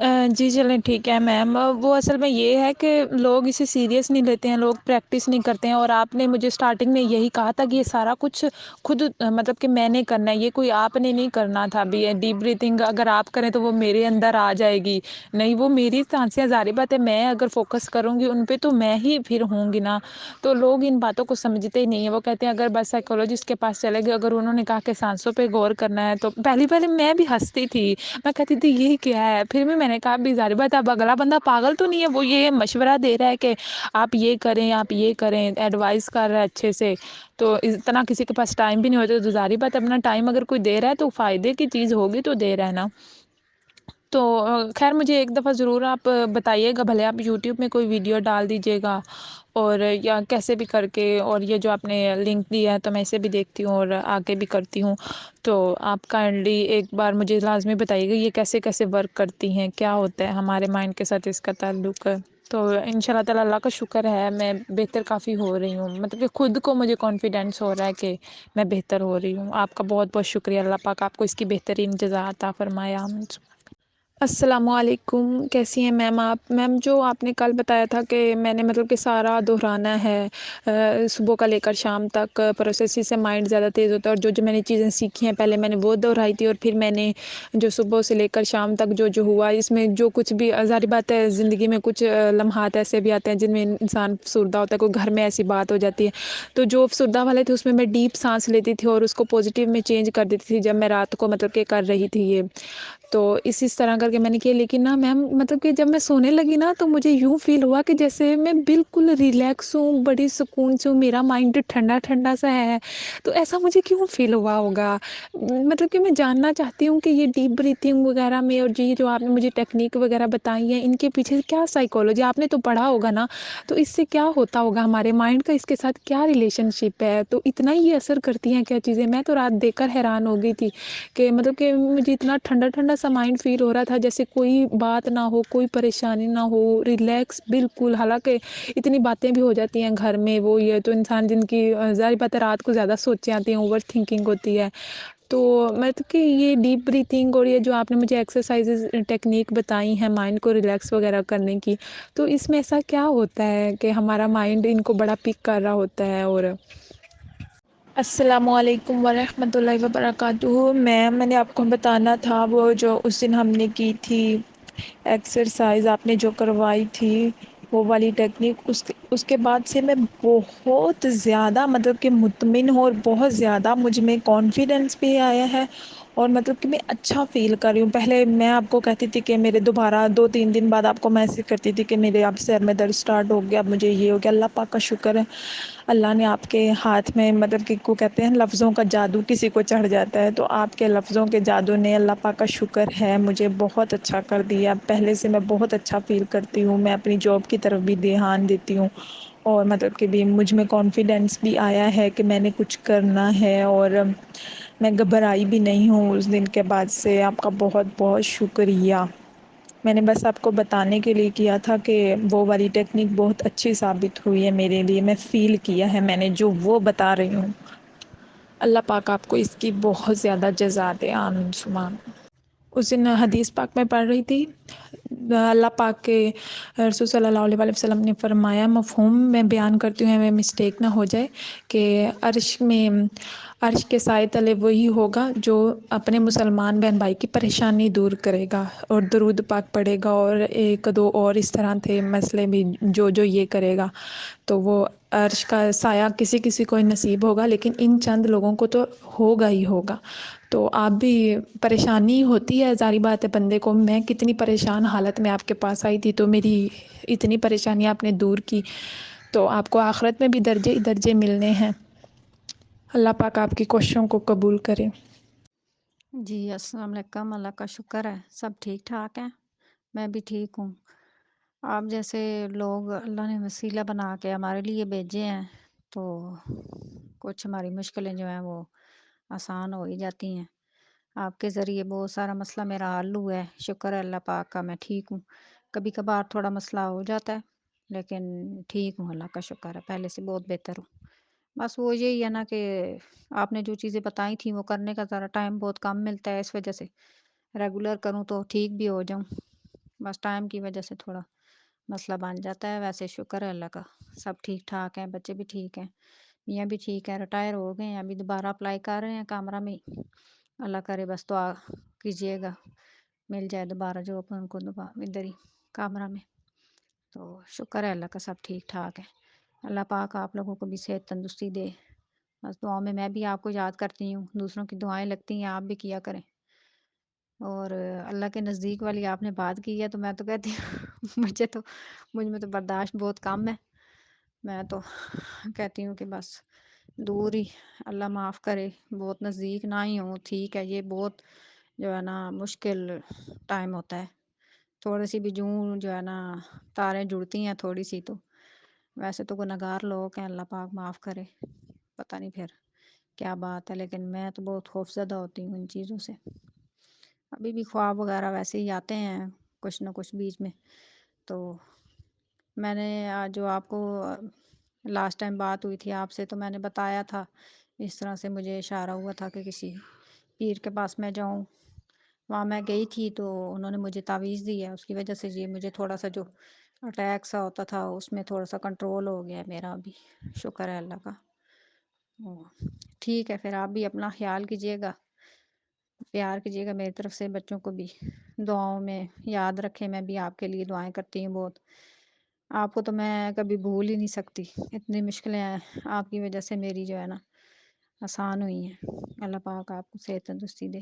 जी चलें ठीक है मैम। वो असल में ये है कि लोग इसे सीरियस नहीं लेते हैं, लोग प्रैक्टिस नहीं करते हैं और आपने मुझे स्टार्टिंग में यही कहा था कि ये सारा कुछ खुद मतलब कि मैंने करना है, ये कोई आपने नहीं करना था। अभी ये डीप ब्रीथिंग अगर आप करें तो वो मेरे अंदर आ जाएगी, नहीं वो मेरी सांसें ज़ाहिर बात है, मैं अगर फोकस करूँगी उन पे तो मैं ही फिर होंगी ना। तो लोग इन बातों को समझते ही नहीं है, वो कहते हैं अगर बस साइकोलॉजिस्ट के पास चले गए, अगर उन्होंने कहा कि सांसों पे गौर करना है तो पहली पहले मैं भी हंसती थी, मैं कहती थी ये क्या है, फिर भी मैंने कहा भी ज़ाहिर बात है अब अगला बंदा पागल तो नहीं है, वो ये मशवरा दे रहा है कि आप ये करें, आप ये करें, एडवाइस कर रहा है अच्छे से। तो इतना किसी के पास टाइम भी नहीं होता, तो ज़ाहिर बात है अपना टाइम अगर कोई दे रहा है तो फ़ायदे की चीज़ होगी तो दे रहा है ना। तो खैर मुझे एक दफ़ा ज़रूर आप बताइएगा, भले आप यूट्यूब में कोई वीडियो डाल दीजिएगा और या कैसे भी करके, और ये जो आपने लिंक दिया है तो मैं इसे भी देखती हूँ और आगे भी करती हूँ। तो आप काइंडली एक बार मुझे लाज़मी बताइएगा ये कैसे-कैसे वर्क करती हैं, क्या होता है हमारे माइंड के साथ इसका ताल्लुक। तो इंशाल्लाह ताला अल्लाह का शुक्र है मैं बेहतर काफ़ी हो रही हूँ, मतलब कि खुद को मुझे कॉन्फिडेंस हो रहा है कि मैं बेहतर हो रही हूँ। आपका बहुत-बहुत शुक्रिया, अल्लाह पाक आपको इसकी बेहतरीन जज़ा अता फ़रमाए। आमीन। अस्सलामुअलैकुम, कैसी हैं मैम आप? मैम जो आपने कल बताया था कि मैंने मतलब कि सारा दोहराना है, सुबह का लेकर शाम तक प्रोसेस से माइंड ज़्यादा तेज़ होता है, और जो मैंने चीज़ें सीखी हैं पहले मैंने वो दोहराई थी, और फिर मैंने जो सुबह से लेकर शाम तक जो हुआ इसमें जो कुछ भी ज़ाहिर बात है ज़िंदगी में कुछ लम्हात ऐसे भी आते हैं जिनमें इंसान अफसरदा होता है, कोई घर में ऐसी बात हो जाती है। तो जो अफसरदा वाले थे उसमें मैं डीप साँस लेती थी और उसको पॉज़िटिव में चेंज कर देती थी जब मैं रात को मतलब कि कर रही थी ये। तो इस तरह करके मैंने किया, लेकिन ना मैम मतलब कि जब मैं सोने लगी ना तो मुझे यूँ फ़ील हुआ कि जैसे मैं बिल्कुल रिलैक्स हूँ, बड़ी सुकून से हूँ, मेरा माइंड ठंडा-ठंडा सा है। तो ऐसा मुझे क्यों फ़ील हुआ होगा? मतलब कि मैं जानना चाहती हूँ कि ये डीप ब्रीथिंग वग़ैरह में और ये जो आपने मुझे टेक्नीक वग़ैरह बताई है, इनके पीछे क्या साइकोलॉजी आपने तो पढ़ा होगा ना, तो इससे क्या होता होगा हमारे माइंड का, इसके साथ क्या रिलेशनशिप है? तो इतना ही ये असर करती हैं क्या चीज़ें? मैं तो रात देखकर हैरान हो गई थी कि मतलब कि मुझे इतना ठंडा-ठंडा सा माइंड फ़ील हो रहा था, जैसे कोई बात ना हो, कोई परेशानी ना हो, रिलैक्स बिल्कुल। हालाँकि इतनी बातें भी हो जाती हैं घर में, वो ये तो इंसान जिनकी ज़ाहिर बात है रात को ज़्यादा सोचें आती हैं, ओवरथिंकिंग होती है। तो मतलब कि ये डीप ब्रीथिंग और ये जो आपने मुझे एक्सरसाइज़ेज़ टेक्नीक बताई हैं माइंड को रिलैक्स वग़ैरह करने की, तो इसमें ऐसा क्या होता है कि हमारा माइंड इनको बड़ा पिक कर रहा होता है? और अस्सलामुअलैकुम वरहमतुल्लाहि वबरकातुहू। मैंने आपको बताना था वो जो उस दिन हमने की थी एक्सरसाइज, आपने जो करवाई थी वो वाली टेक्निक, उसके उसके बाद से मैं बहुत ज़्यादा मतलब कि मुतमिन हूँ और बहुत ज़्यादा मुझ में कॉन्फिडेंस भी आया है, और मतलब कि मैं अच्छा फ़ील कर रही हूँ। पहले मैं आपको कहती थी कि मेरे दोबारा 2-3 दिन बाद आपको मैसेज करती थी कि मेरे अब सिर में दर्द स्टार्ट हो गया, अब मुझे ये हो गया। अल्लाह पाक का शुक्र है, अल्लाह ने आपके हाथ में मतलब कि को कहते हैं लफ्ज़ों का जादू किसी को चढ़ जाता है, तो आपके लफ्ज़ों के जादू ने अल्लाह पाक का शुक्र है मुझे बहुत अच्छा कर दिया। पहले से मैं बहुत अच्छा फ़ील करती हूँ, मैं अपनी जॉब की तरफ भी ध्यान देती हूँ, और मतलब कि भी मुझ में कॉन्फिडेंस भी आया है कि मैंने कुछ करना है, और मैं घबराई भी नहीं हूँ उस दिन के बाद से। आपका बहुत बहुत शुक्रिया। मैंने बस आपको बताने के लिए किया था कि वो वाली टेक्निक बहुत अच्छी साबित हुई है मेरे लिए, मैं फ़ील किया है मैंने जो वो बता रही हूँ। अल्लाह पाक आपको इसकी बहुत ज़्यादा जज़ा दे, आमीन सुमा आमीन। उस दिन हदीस पाक में पढ़ रही थी, अल्लाह पाक के रसूल सल्लल्लाहु अलैहि वसल्लम ने फरमाया, मफ़हूम मैं बयान करती हूँ, हमें मिस्टेक ना हो जाए, कि अर्श के साए तले वही होगा जो अपने मुसलमान बहन भाई की परेशानी दूर करेगा और दरूद पाक पढ़ेगा, और एक दो और इस तरह थे मसले भी जो जो ये करेगा, तो वो अर्श का साया किसी किसी को ही नसीब होगा, लेकिन इन चंद लोगों को तो होगा ही होगा। तो आप भी, परेशानी होती है ज़ाहिर बात है बंदे को, मैं कितनी परेशान हालत में आपके पास आई थी तो मेरी इतनी परेशानी आपने दूर की, तो आपको आखिरत में भी दर्जे ही दर्जे मिलने हैं। अल्लाह पाक आपकी कोशिशों को कबूल करे। जी, अस्सलाम वालेकुम, अल्लाह का शुक्र है, सब ठीक-ठाक हैं, मैं भी ठीक हूँ। आप जैसे लोग अल्लाह ने वसीला बना के हमारे लिए भेजे हैं, तो कुछ हमारी मुश्किलें जो हैं वो आसान हो ही जाती हैं। आपके ज़रिए बहुत सारा मसला मेरा हल हुआ है, शुक्र है अल्लाह पाक का, मैं ठीक हूँ। कभी-कभार थोड़ा मसला हो जाता है, लेकिन ठीक हूँ, अल्लाह का शुक्र है, पहले से बहुत बेहतर हूँ। बस वो यही है ना कि आपने जो चीज़ें बताई थी वो करने का ज़रा टाइम बहुत कम मिलता है, इस वजह से रेगुलर करूँ तो ठीक भी हो जाऊँ। بس ٹائم کی وجہ سے تھوڑا مسئلہ بن جاتا ہے، ویسے شکر ہے اللہ کا، سب ٹھیک ٹھاک ہیں، بچے بھی ٹھیک ہیں، میاں بھی ٹھیک ہے، ریٹائر ہو گئے ہیں، ابھی دوبارہ اپلائی کر رہے ہیں کامرہ میں ہی۔ اللہ کرے بس دعا کیجیے گا مل جائے دوبارہ جاب ان کو دوبارہ ادھر ہی کامرہ میں۔ تو شکر ہے اللہ کا، سب ٹھیک ٹھاک ہے، اللہ پاک آپ لوگوں کو بھی صحت تندرستی دے۔ بس دعاؤں میں بھی آپ کو یاد کرتی ہوں، دوسروں کی دعائیں لگتی ہیں، آپ بھی کیا کریں۔ اور اللہ کے نزدیک والی آپ نے بات کی ہے تو میں تو کہتی ہوں مجھ میں تو برداشت بہت کم ہے، میں تو کہتی ہوں کہ بس دور ہی اللہ معاف کرے، بہت نزدیک نہ ہی ہوں، ٹھیک ہے، یہ بہت جو ہے نا مشکل ٹائم ہوتا ہے، تھوڑی سی بھی جوں جو ہے نا تاریں جڑتی ہیں تھوڑی سی تو ویسے تو گنہگار لوگ ہیں، اللہ پاک معاف کرے، پتہ نہیں پھر کیا بات ہے، لیکن میں تو بہت خوفزدہ ہوتی ہوں ان چیزوں سے۔ ابھی بھی خواب وغیرہ ویسے ہی آتے ہیں کچھ نہ کچھ بیچ میں، تو میں نے جو آپ کو لاسٹ ٹائم بات ہوئی تھی آپ سے تو میں نے بتایا تھا، اس طرح سے مجھے اشارہ ہوا تھا کہ کسی پیر کے پاس میں جاؤں، وہاں میں گئی تھی تو انہوں نے مجھے تعویذ دی ہے، اس کی وجہ سے یہ مجھے تھوڑا سا جو اٹیک سا ہوتا تھا اس میں تھوڑا سا کنٹرول ہو گیا ہے میرا ابھی، شکر ہے اللہ کا۔ ٹھیک ہے، پھر آپ بھی اپنا خیال کیجیے گا، پیار کیجیے گا میری طرف سے، بچوں کو بھی دعاؤں میں یاد رکھیں، میں بھی آپ کے لیے دعائیں کرتی ہوں بہت، آپ کو تو میں کبھی بھول ہی نہیں سکتی، اتنی مشکلیں ہیں آپ کی وجہ سے میری جو ہے نا آسان ہوئی ہیں، اللہ پاک آپ کو صحت تندرستی دے۔